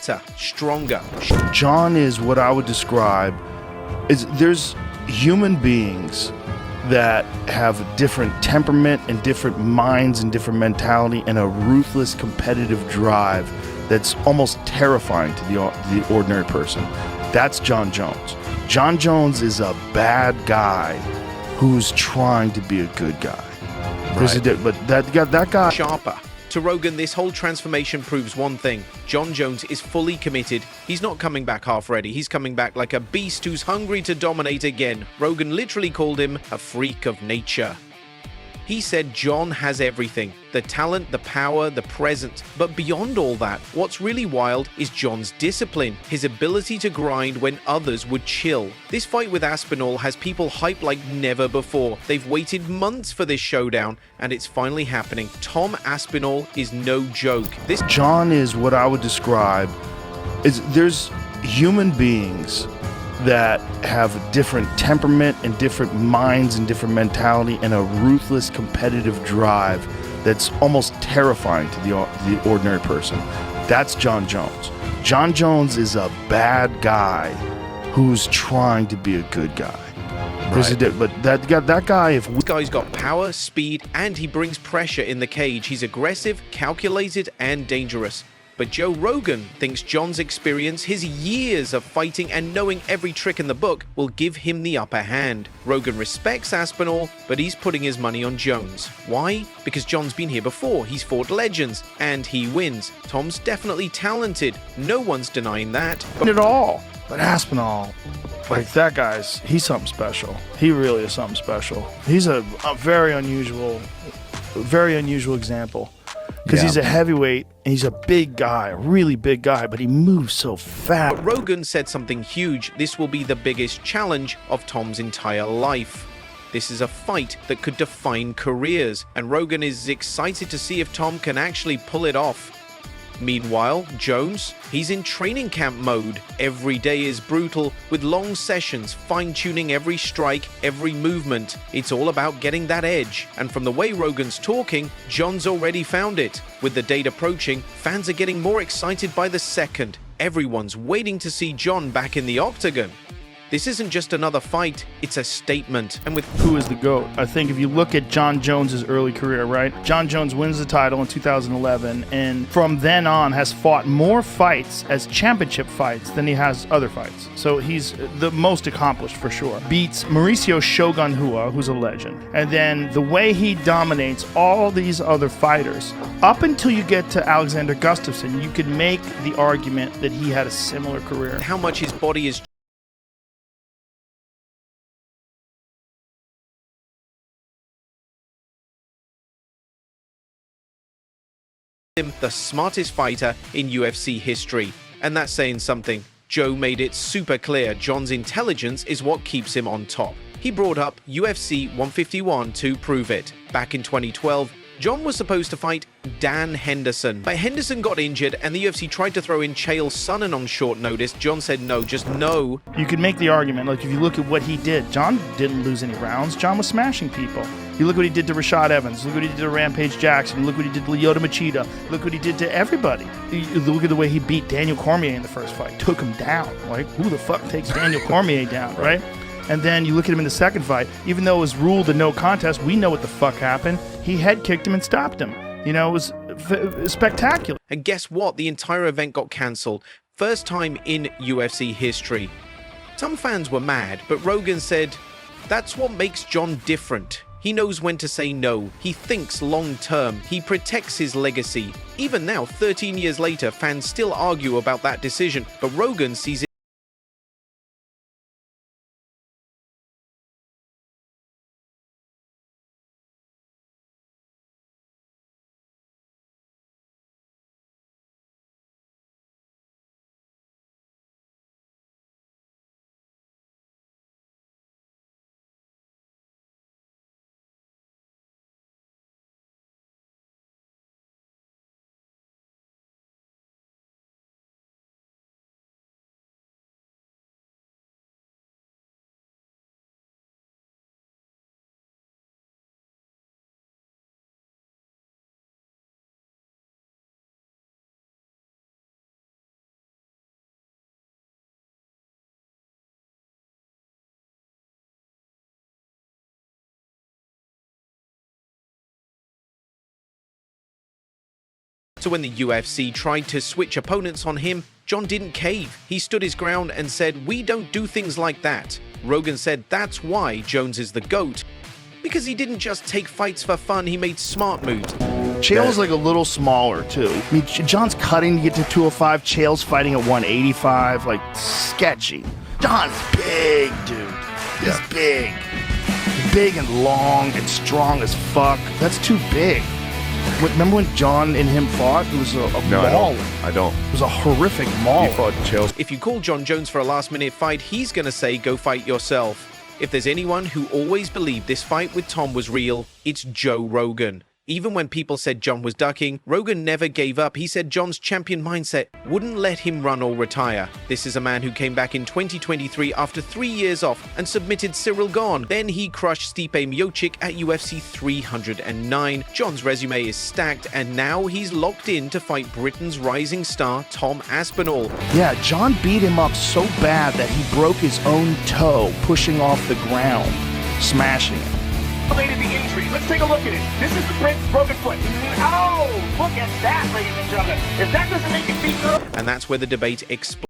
better, stronger. Jon is what I would describe is there's human beings that have a different temperament and different minds and different mentality and a ruthless competitive drive that's almost terrifying to the ordinary person. That's Jon Jones. Jon Jones is a bad guy who's trying to be a good guy. Right. But that guy... Sharper. To Rogan, this whole transformation proves one thing. Jon Jones is fully committed. He's not coming back half-ready. He's coming back like a beast who's hungry to dominate again. Rogan literally called him a freak of nature. He said Jon has everything. The talent, the power, the presence. But beyond all that, what's really wild is Jon's discipline, his ability to grind when others would chill. This fight with Aspinall has people hyped like never before. They've waited months for this showdown, and it's finally happening. Tom Aspinall is no joke. Jon is what I would describe is there's human beings that have a different temperament and different minds and different mentality and a ruthless competitive drive that's almost terrifying to the ordinary person. That's Jon Jones. Jon Jones is a bad guy who's trying to be a good guy. Right. But that guy, This guy's got power, speed, and he brings pressure in the cage. He's aggressive, calculated, and dangerous. But Joe Rogan thinks Jon's experience, his years of fighting and knowing every trick in the book will give him the upper hand. Rogan respects Aspinall, but he's putting his money on Jones. Why? Because Jon's been here before, he's fought legends, and he wins. Tom's definitely talented, no one's denying that. But Aspinall, like that he's something special. He really is something special. He's a very unusual example. Because he's a heavyweight, and he's a big guy, a really big guy, but he moves so fast. But Rogan said something huge. This will be the biggest challenge of Tom's entire life. This is a fight that could define careers, and Rogan is excited to see if Tom can actually pull it off. Meanwhile, Jones, he's in training camp mode. Every day is brutal, with long sessions, fine-tuning every strike, every movement. It's all about getting that edge. And from the way Rogan's talking, Jon's already found it. With the date approaching, fans are getting more excited by the second. Everyone's waiting to see Jon back in the octagon. This isn't just another fight, it's a statement. And with who is the GOAT? I think if you look at Jon Jones's early career, right? Jon Jones wins the title in 2011, and from then on has fought more fights as championship fights than he has other fights. So he's the most accomplished for sure. Beats Mauricio Shogun Rua, who's a legend. And then the way he dominates all these other fighters, up until you get to Alexander Gustafsson, you could make the argument that he had a similar career. how much his body is him the smartest fighter in UFC history. And that's saying something. Joe made it super clear Jon's intelligence is what keeps him on top. He brought up UFC 151 to prove it. Back in 2012, Jon was supposed to fight Dan Henderson, but Henderson got injured and the UFC tried to throw in Chael Sonnen on short notice. Jon said no, just no. You could make the argument, like if you look at what he did, Jon didn't lose any rounds. Jon was smashing people. You look what he did to Rashad Evans, look what he did to Rampage Jackson, look what he did to Lyoto Machida, look what he did to everybody. You look at the way he beat Daniel Cormier in the first fight, took him down. Like, who the fuck takes Daniel Cormier down, right? And then you look at him in the second fight, even though it was ruled a no contest, we know what the fuck happened. He head kicked him and stopped him. You know, it was spectacular. And guess what? The entire event got cancelled. First time in UFC history. Some fans were mad, but Rogan said, that's what makes Jon different. He knows when to say no. He thinks long term. He protects his legacy. Even now, 13 years later, fans still argue about that decision, but Rogan sees it So when the UFC tried to switch opponents on him, Jon didn't cave. He stood his ground and said, "We don't do things like that." Rogan said that's why Jones is the GOAT. Because he didn't just take fights for fun, he made smart moves. Chael's like a little smaller too. I mean, Jon's cutting to get to 205. Chael's fighting at 185. Like, sketchy. Jon's big, dude. He's big. Big and long and strong as fuck. That's too big. Remember when Jon and him fought? It was a maul. I don't. It was a horrific maul. He fought Chael. If you call Jon Jones for a last-minute fight, he's gonna say, "Go fight yourself." If there's anyone who always believed this fight with Tom was real, it's Joe Rogan. Even when people said Jon was ducking, Rogan never gave up. He said Jon's champion mindset wouldn't let him run or retire. This is a man who came back in 2023 after 3 years off and submitted Cyril Gane. Then he crushed Stipe Miocic at UFC 309. Jon's resume is stacked, and now he's locked in to fight Britain's rising star Tom Aspinall. Yeah, Jon beat him up so bad that he broke his own toe pushing off the ground, smashing it. Related the injury. Let's take a look at it. This is the Prince's broken foot. Oh, look at that, ladies and gentlemen. If that doesn't make it beat girl. And that's where the debate explodes.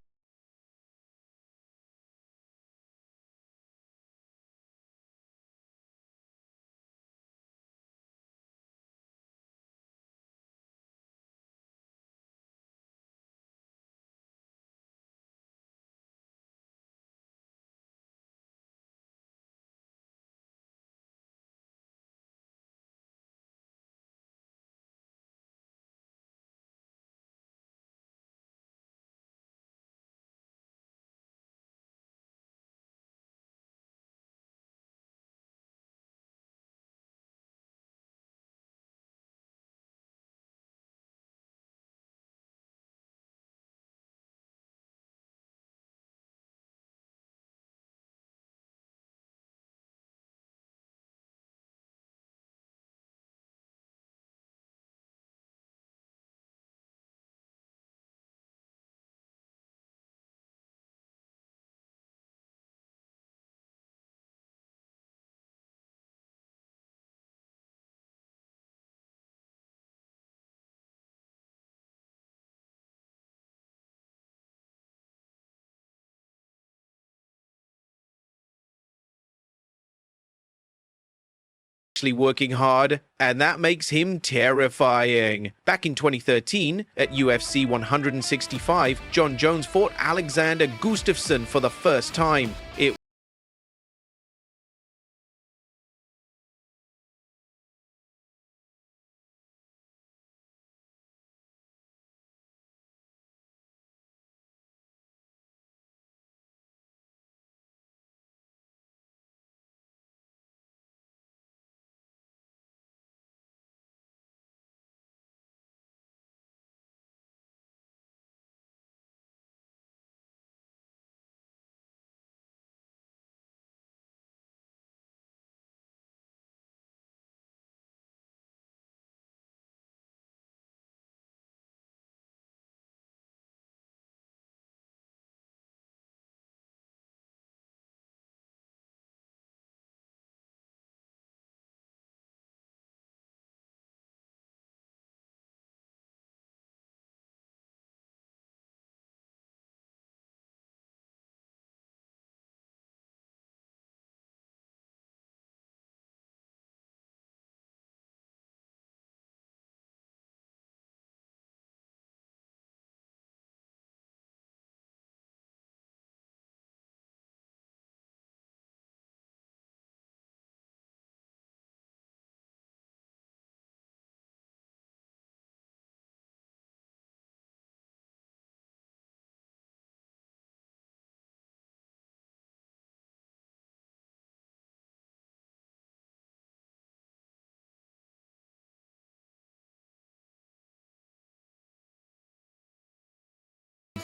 Working hard, and that makes him terrifying. Back in 2013, at UFC 165, Jon Jones fought Alexander Gustafsson for the first time. It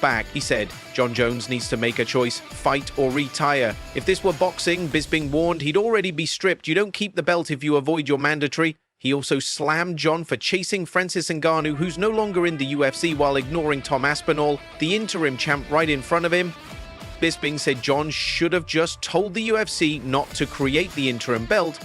back, he said, Jon Jones needs to make a choice, fight or retire. If this were boxing, Bisping warned he'd already be stripped. You don't keep the belt if you avoid your mandatory. He also slammed Jon for chasing Francis Ngannou, who's no longer in the UFC, while ignoring Tom Aspinall, the interim champ, right in front of him. Bisping said Jon should have just told the UFC not to create the interim belt